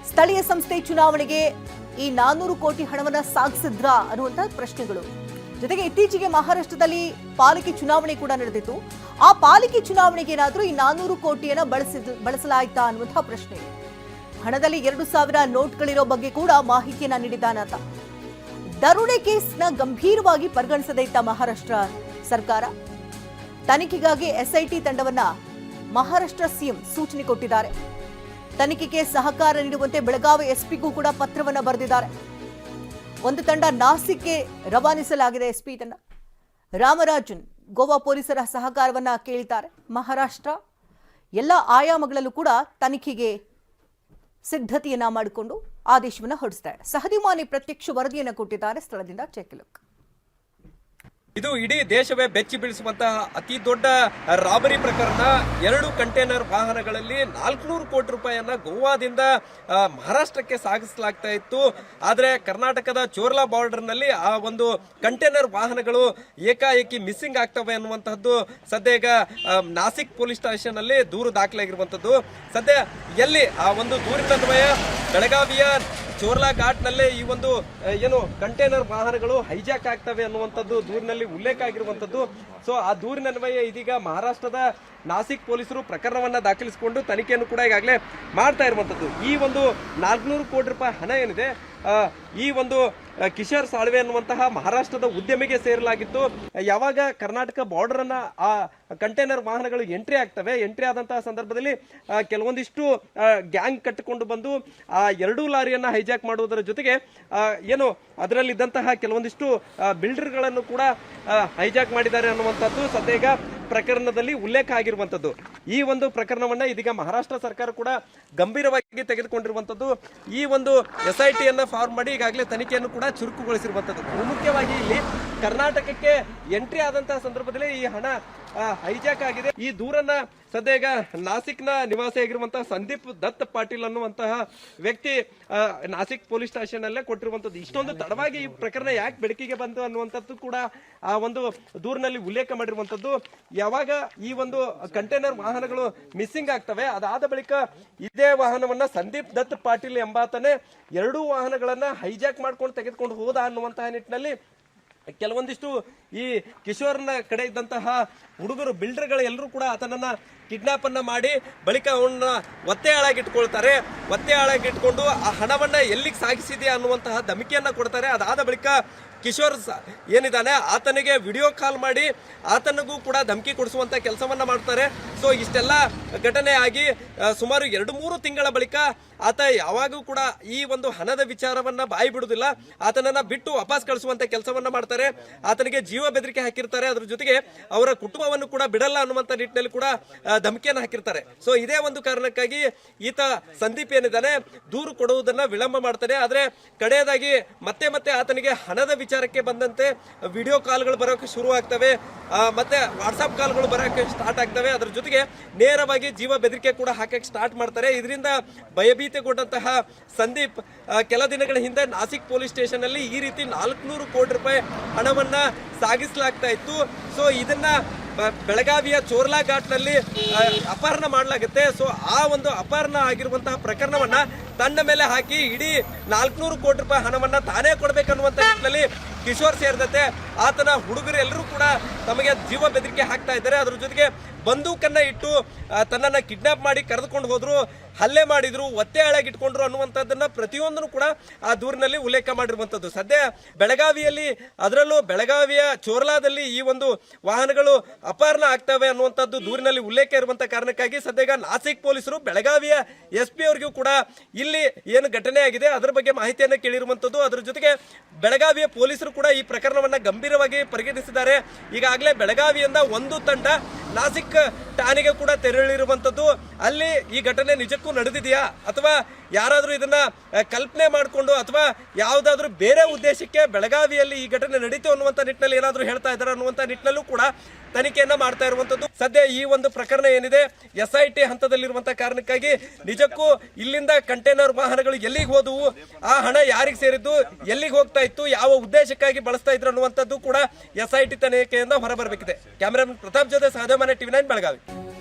ಸ್ಥಳೀಯ ಸಂಸ್ಥೆ ಚುನಾವಣೆಗೆ ಈ 400 ಕೋಟಿ ಹಣವನ್ನ ಸಾಗಿಸಿದ್ರಾ ಅನ್ನುವಂತ ಪ್ರಶ್ನೆಗಳು. ಜೊತೆಗೆ ಇತ್ತೀಚೆಗೆ ಮಹಾರಾಷ್ಟ್ರದಲ್ಲಿ ಪಾಲಿಕೆ ಚುನಾವಣೆ ಕೂಡ ನಡೆದಿತ್ತು. ಆ ಪಾಲಿಕೆ ಚುನಾವಣೆಗೆ ಏನಾದರೂ ಈ 400 ಕೋಟಿಯನ್ನ ಬಳಸಲಾಯ್ತಾ ಅನ್ನುವಂತಹ ಪ್ರಶ್ನೆ. ಹಣದಲ್ಲಿ 2,000 ನೋಟ್ಗಳಿರೋ ಬಗ್ಗೆ ಕೂಡ ಮಾಹಿತಿಯನ್ನ ನೀಡಿದ್ದಾನಾತ. ದರೋಡೆ ಕೇಸ್ನ ಗಂಭೀರವಾಗಿ ಪರಿಗಣಿಸದೇ ಇದ್ದ ಮಹಾರಾಷ್ಟ್ರ ಸರ್ಕಾರ ತನಿಖೆಗಾಗಿ ಎಸ್ಐಟಿ ತಂಡವನ್ನ ಮಹಾರಾಷ್ಟ್ರ ಸಿಎಂ ಸೂಚನೆ ಕೊಟ್ಟಿದ್ದಾರೆ. ತನಿಖೆಗೆ ಸಹಕಾರ ನೀಡುವಂತೆ ಬೆಳಗಾವಿ ಎಸ್ಪಿಗೂ ಕೂಡ ಪತ್ರವನ್ನ ಬರೆದಿದ್ದಾರೆ. ಒಂದು ತಂಡ ನಾಸಿಕ್ಗೆ ರವಾನಿಸಲಾಗಿದೆ. ಎಸ್ಪಿ ತಂಡ ರಾಮರಾಜನ್ ಗೋವಾ ಪೊಲೀಸರ ಸಹಕಾರವನ್ನ ಕೇಳಿದ್ದಾರೆ. ಮಹಾರಾಷ್ಟ್ರ ಎಲ್ಲ ಆಯಾಮಗಳಲ್ಲೂ ಕೂಡ ತನಿಖೆಗೆ ಸಿದ್ಧತೆಯನ್ನ ಮಾಡಿಕೊಂಡು ಆದೇಶವನ್ನ ಹೊರಡಿಸಿದ್ದಾರೆ. ಸಹದಿಮಾನಿ ಪ್ರತ್ಯಕ್ಷ ವರದಿಯನ್ನ ಕೊಟ್ಟಿದ್ದಾರೆ. ಸ್ಥಳದಿಂದ ಚೆಕ್ ಲುಕ್. ಇದು ಇಡೀ ದೇಶವೇ ಬೆಚ್ಚಿ ಬೀಳಿಸುವಂತಹ ಅತಿ ದೊಡ್ಡ ರಾಬರಿ ಪ್ರಕರಣ. 2 ಕಂಟೈನರ್ ವಾಹನಗಳಲ್ಲಿ 400 ಕೋಟಿ ರೂಪಾಯಿಯನ್ನ ಗೋವಾದಿಂದ ಮಹಾರಾಷ್ಟ್ರಕ್ಕೆ ಸಾಗಿಸಲಾಗ್ತಾ ಇತ್ತು. ಆದರೆ ಕರ್ನಾಟಕದ ಚೋರ್ಲಾ ಬಾರ್ಡರ್ನಲ್ಲಿ ಆ ಒಂದು ಕಂಟೈನರ್ ವಾಹನಗಳು ಏಕಾಏಕಿ ಮಿಸ್ಸಿಂಗ್ ಆಗ್ತವೆ ಅನ್ನುವಂತಹದ್ದು ಸದ್ಯ ಈಗ ನಾಸಿಕ್ ಪೊಲೀಸ್ ಸ್ಟೇಷನ್ ಅಲ್ಲಿ ದೂರು ದಾಖಲಾಗಿರುವಂತದ್ದು. ಸದ್ಯ ಎಲ್ಲಿ ಆ ಒಂದು ದೂರಿನನ್ವಯ ಬೆಳಗಾವಿಯ ಚೋರ್ಲಾ ಘಾಟ್ನಲ್ಲೇ ಈ ಒಂದು ಏನು ಕಂಟೈನರ್ ವಾಹನಗಳು ಹೈಜಾಕ್ ಆಗ್ತವೆ ಅನ್ನುವಂಥದ್ದು ದೂರಿನಲ್ಲಿ ಉಲ್ಲೇಖ ಆಗಿರುವಂತದ್ದು. ಸೊ ಆ ದೂರಿನನ್ವಯ ಇದೀಗ ಮಹಾರಾಷ್ಟ್ರದ ನಾಸಿಕ್ ಪೊಲೀಸರು ಪ್ರಕರಣವನ್ನ ದಾಖಲಿಸಿಕೊಂಡು ತನಿಖೆಯನ್ನು ಕೂಡ ಈಗಾಗಲೇ ಮಾಡ್ತಾ ಇರುವಂತದ್ದು. ಈ ಒಂದು 400 ಕೋಟಿ ರೂಪಾಯಿ ಹಣ ಏನಿದೆ ಈ ಒಂದು ಕಿಶೋರ್ ಸಾಳ್ವೆ ಅನ್ನುವಂತಹ ಮಹಾರಾಷ್ಟ್ರದ ಉದ್ಯಮಿಗೆ ಸೇರಲಾಗಿತ್ತು. ಯಾವಾಗ ಕರ್ನಾಟಕ ಬಾರ್ಡರ್ ಅನ್ನ ಆ ಕಂಟೈನರ್ ವಾಹನಗಳು ಎಂಟ್ರಿ ಆಗ್ತವೆ, ಎಂಟ್ರಿ ಆದಂತಹ ಸಂದರ್ಭದಲ್ಲಿ ಕೆಲವೊಂದಿಷ್ಟು ಗ್ಯಾಂಗ್ ಕಟ್ಟಿಕೊಂಡು ಬಂದು ಆ 2 ಲಾರಿಯನ್ನ ಹೈಜಾಕ್ ಮಾಡುವುದರ ಜೊತೆಗೆ ಏನು ಅದರಲ್ಲಿದ್ದಂತಹ ಕೆಲವೊಂದಿಷ್ಟು ಬಿಲ್ಡರ್ಗಳನ್ನು ಕೂಡ ಹೈಜಾಕ್ ಮಾಡಿದ್ದಾರೆ ಅನ್ನುವಂಥದ್ದು ಸದ್ಯ ಈಗ ಪ್ರಕರಣದಲ್ಲಿ ಉಲ್ಲೇಖ ಆಗಿರುವಂತದ್ದು. ಈ ಒಂದು ಪ್ರಕರಣವನ್ನ ಇದೀಗ ಮಹಾರಾಷ್ಟ್ರ ಸರ್ಕಾರ ಕೂಡ ಗಂಭೀರವಾಗಿ ತೆಗೆದುಕೊಂಡಿರುವಂತದ್ದು. ಈ ಒಂದು ಎಸ್ಐಟಿಯನ್ನ ಫಾರ್ಮ್ ಮಾಡಿ ಈಗಾಗಲೇ ತನಿಖೆಯನ್ನು ಕೂಡ ಚುರುಕುಗೊಳಿಸಿರುವಂತದ್ದು. ಮುಖ್ಯವಾಗಿ ಇಲ್ಲಿ ಕರ್ನಾಟಕಕ್ಕೆ ಎಂಟ್ರಿ ಆದಂತಹ ಸಂದರ್ಭದಲ್ಲಿ ಈ ಹಣ ಹೈಜಾಕ್ ಆಗಿದೆ. ಈ ದೂರನ್ನ ಸದ್ಯ ಈಗ ನಾಸಿಕ್ನ ನಿವಾಸಿಯಾಗಿರುವಂತಹ ಸಂದೀಪ್ ದತ್ ಪಾಟೀಲ್ ಅನ್ನುವಂತಹ ವ್ಯಕ್ತಿ ನಾಸಿಕ್ ಪೊಲೀಸ್ ಸ್ಟೇಷನ್ ಅಲ್ಲೇ ಕೊಟ್ಟಿರುವಂತದ್ದು. ಇಷ್ಟೊಂದು ತಡವಾಗಿ ಈ ಪ್ರಕರಣ ಯಾಕೆ ಬೆಳಕಿಗೆ ಬಂತು ಅನ್ನುವಂಥದ್ದು ಕೂಡ ಆ ಒಂದು ದೂರಿನಲ್ಲಿ ಉಲ್ಲೇಖ ಮಾಡಿರುವಂತದ್ದು. ಯಾವಾಗ ಈ ಒಂದು ಕಂಟೈನರ್ ವಾಹನಗಳು ಮಿಸ್ಸಿಂಗ್ ಆಗ್ತವೆ, ಅದಾದ ಬಳಿಕ ಇದೇ ವಾಹನವನ್ನ ಸಂದೀಪ್ ದತ್ ಪಾಟೀಲ್ ಎಂಬಾತನೇ 2 ವಾಹನಗಳನ್ನ ಹೈಜಾಕ್ ಮಾಡ್ಕೊಂಡು ತೆಗೆದುಕೊಂಡು ಹೋದ ಅನ್ನುವಂತಹ ನಿಟ್ಟಿನಲ್ಲಿ ಕೆಲವೊಂದಿಷ್ಟು ಈ ಕಿಶೋರ್ನ ಕಡೆ ಇದ್ದಂತಹ ಹುಡುಗರು ಬಿಲ್ಡರ್ಗಳು ಎಲ್ಲರೂ ಕೂಡ ಆತನನ್ನ ಕಿಡ್ನಾಪ್ ಅನ್ನ ಮಾಡಿ ಬಳಿಕ ಅವನ್ನ ಒತ್ತೆ ಹಾಳಾಗಿಟ್ಕೊಳ್ತಾರೆ. ಒತ್ತೆ ಹಾಳಾಗಿಟ್ಕೊಂಡು ಆ ಹಣವನ್ನ ಎಲ್ಲಿಗೆ ಸಾಗಿಸಿದೆ ಅನ್ನುವಂತಹ ಧಮಕಿಯನ್ನ ಕೊಡ್ತಾರೆ. ಅದಾದ ಬಳಿಕ ಕಿಶೋರ್ ಏನಿದ್ದಾನೆ ಆತನಿಗೆ ವಿಡಿಯೋ ಕಾಲ್ ಮಾಡಿ ಆತನಿಗೂ ಕೂಡ ಧಮಕಿ ಕೊಡಿಸುವಂತ ಕೆಲಸವನ್ನ ಮಾಡ್ತಾರೆ. ಸೊ ಇಷ್ಟೆಲ್ಲ ಘಟನೆ ಆಗಿ ಸುಮಾರು 2-3 ತಿಂಗಳ ಬಳಿಕ ಆತ ಯಾವಾಗೂ ಕೂಡ ಈ ಒಂದು ಹಣದ ವಿಚಾರವನ್ನ ಬಾಯಿ ಬಿಡುವುದಿಲ್ಲ. ಆತನನ್ನ ಬಿಟ್ಟು ವಾಪಸ್ ಕಳಿಸುವಂತ ಕೆಲಸವನ್ನ ಮಾಡ್ತಾರೆ. ಆತನಿಗೆ ಜೀವ ಬೆದರಿಕೆ ಹಾಕಿರ್ತಾರೆ. ಅದ್ರ ಜೊತೆಗೆ ಅವರ ಕುಟುಂಬವನ್ನು ಕೂಡ ಬಿಡಲ್ಲ ಅನ್ನುವಂತ ನಿಟ್ಟಿನಲ್ಲಿ ಕೂಡ ಧಮಕಿಯನ್ನು ಹಾಕಿರ್ತಾರೆ. ಸೊ ಇದೇ ಒಂದು ಕಾರಣಕ್ಕಾಗಿ ಈತ ಸಂದೀಪ್ ಏನಿದ್ದಾನೆ ದೂರು ಕೊಡುವುದನ್ನ ವಿಳಂಬ ಮಾಡ್ತಾನೆ. ಆದ್ರೆ ಕಡೆಯದಾಗಿ ಮತ್ತೆ ಆತನಿಗೆ ಹಣದ ವಿಚಾರಕ್ಕೆ ಬಂದಂತೆ ವಿಡಿಯೋ ಕಾಲ್ಗಳು ಬರೋಕೆ ಶುರು ಆಗ್ತವೆ, ಮತ್ತೆ ವಾಟ್ಸ್ಆಪ್ ಕಾಲ್ಗಳು ಬರೋಕೆ ಸ್ಟಾರ್ಟ್ ಆಗ್ತವೆ. ಅದ್ರ ಜೊತೆಗೆ ನೇರವಾಗಿ ಜೀವ ಬೆದರಿಕೆ ಕೂಡ ಹಾಕಕ್ಕೆ ಸ್ಟಾರ್ಟ್ ಮಾಡ್ತಾರೆ. ಇದರಿಂದ ಭಯಭೀತಿಗೊಂಡಂತಹ ಸಂದೀಪ್ ಕೆಲ ದಿನಗಳ ಹಿಂದೆ ನಾಸಿಕ್ ಪೊಲೀಸ್ ಸ್ಟೇಷನ್ ಅಲ್ಲಿ ಈ ರೀತಿ 400 ಕೋಟಿ ರೂಪಾಯಿ ಹಣವನ್ನ ಸಾಗಿಸಲಾಗ್ತಾ ಇತ್ತು. ಸೊ ಇದನ್ನ ಬೆಳಗಾವಿಯ ಚೋರ್ಲಾ ಘಾಟ್ನಲ್ಲಿ ಅಪಹರಣ ಮಾಡಲಾಗುತ್ತೆ. ಸೊ ಆ ಒಂದು ಅಪಹರಣ ಆಗಿರುವಂತಹ ಪ್ರಕರಣವನ್ನ ತನ್ನ ಮೇಲೆ ಹಾಕಿ ಇಡೀ 400 ಕೋಟಿ ರೂಪಾಯಿ ಹಣವನ್ನ ತಾನೇ ಕೊಡ್ಬೇಕನ್ನುವಂತ ನಿಟ್ಟಿನಲ್ಲಿ ಕಿಶೋರ್ ಸೇರಿದಂತೆ ಆತನ ಹುಡುಗರು ಎಲ್ಲರೂ ಕೂಡ ತಮಗೆ ಜೀವ ಬೆದರಿಕೆ ಹಾಕ್ತಾ ಇದ್ದಾರೆ. ಅದ್ರ ಜೊತೆಗೆ ಬಂದೂಕನ್ನ ಇಟ್ಟು ತನ್ನನ್ನ ಕಿಡ್ನಾಪ್ ಮಾಡಿ ಕರೆದುಕೊಂಡು ಹೋದ್ರು, ಹಲ್ಲೆ ಮಾಡಿದ್ರು, ಒತ್ತೆ ಹಾಳಾಗಿಟ್ಕೊಂಡ್ರು ಅನ್ನುವಂಥದ್ದನ್ನ ಪ್ರತಿಯೊಂದನ್ನು ಕೂಡ ಆ ದೂರಿನಲ್ಲಿ ಉಲ್ಲೇಖ ಮಾಡಿರುವಂಥದ್ದು. ಸದ್ಯ ಬೆಳಗಾವಿಯಲ್ಲಿ ಅದರಲ್ಲೂ ಬೆಳಗಾವಿಯ ಚೋರ್ಲಾದಲ್ಲಿ ಈ ಒಂದು ವಾಹನಗಳು ಅಪಹರಣ ಆಗ್ತವೆ ಅನ್ನುವಂಥದ್ದು ದೂರಿನಲ್ಲಿ ಉಲ್ಲೇಖ ಇರುವಂತ ಕಾರಣಕ್ಕಾಗಿ ಸದ್ಯ ಈಗ ನಾಸಿಕ್ ಪೊಲೀಸರು ಬೆಳಗಾವಿಯ SP ಅವರಿಗೂ ಕೂಡ ಇಲ್ಲಿ ಏನು ಘಟನೆ ಆಗಿದೆ ಅದರ ಬಗ್ಗೆ ಮಾಹಿತಿಯನ್ನು ಕೇಳಿರುವಂತದ್ದು. ಅದರ ಜೊತೆಗೆ ಬೆಳಗಾವಿಯ ಪೊಲೀಸರು ಕೂಡ ಈ ಪ್ರಕರಣವನ್ನ ಗಂಭೀರವಾಗಿ ಪರಿಗಣಿಸಿದ್ದಾರೆ. ಈಗಾಗಲೇ ಬೆಳಗಾವಿಯಿಂದ ಒಂದು ತಂಡ ನಾಸಿಕ್ ಠಾಣೆಗೆ ಕೂಡ ತೆರಳಿರುವಂತದ್ದು. ಅಲ್ಲಿ ಈ ಘಟನೆ ನಿಜಕ್ಕೂ ನಡೆದಿದೆಯಾ ಅಥವಾ ಯಾರಾದರೂ ಇದನ್ನ ಕಲ್ಪನೆ ಮಾಡಿಕೊಂಡು ಅಥವಾ ಯಾವುದಾದ್ರೂ ಬೇರೆ ಉದ್ದೇಶಕ್ಕೆ ಬೆಳಗಾವಿಯಲ್ಲಿ ಈ ಘಟನೆ ನಡೀತು ಅನ್ನುವಂಥ ನಿಟ್ಟಿನಲ್ಲಿ ಏನಾದರೂ ಹೇಳ್ತಾ ಇದ್ದಾರೆ ಅನ್ನುವಂಥ ನಿಟ್ಟಿನಲ್ಲೂ ಕೂಡ ತನಿಖೆಯನ್ನ ಮಾಡ್ತಾ ಇರುವಂತದ್ದು. ಸದ್ಯ ಈ ಒಂದು ಪ್ರಕರಣ ಏನಿದೆ SIT ಹಂತದಲ್ಲಿರುವಂತಹ ಕಾರಣಕ್ಕಾಗಿ ನಿಜಕ್ಕೂ ಇಲ್ಲಿಂದ ಕಂಟೈನರ್ ವಾಹನಗಳು ಎಲ್ಲಿಗೆ ಹೋದವು, ಆ ಹಣ ಯಾರಿಗೆ ಸೇರಿದ್ದು, ಎಲ್ಲಿಗೆ ಹೋಗ್ತಾ ಇತ್ತು, ಯಾವ ಉದ್ದೇಶಕ್ಕಾಗಿ ಬಳಸ್ತಾ ಇದ್ರು ಅನ್ನುವಂಥದ್ದು ಕೂಡ SIT ತನಿಖೆಯಿಂದ ಹೊರಬರಬೇಕಿದೆ. ಕ್ಯಾಮರಾಮನ್ ಪ್ರತಾಪ್ ಜೊತೆ ಸಹದೇವಮನೆ TV9 ಬೆಳಗಾವಿ.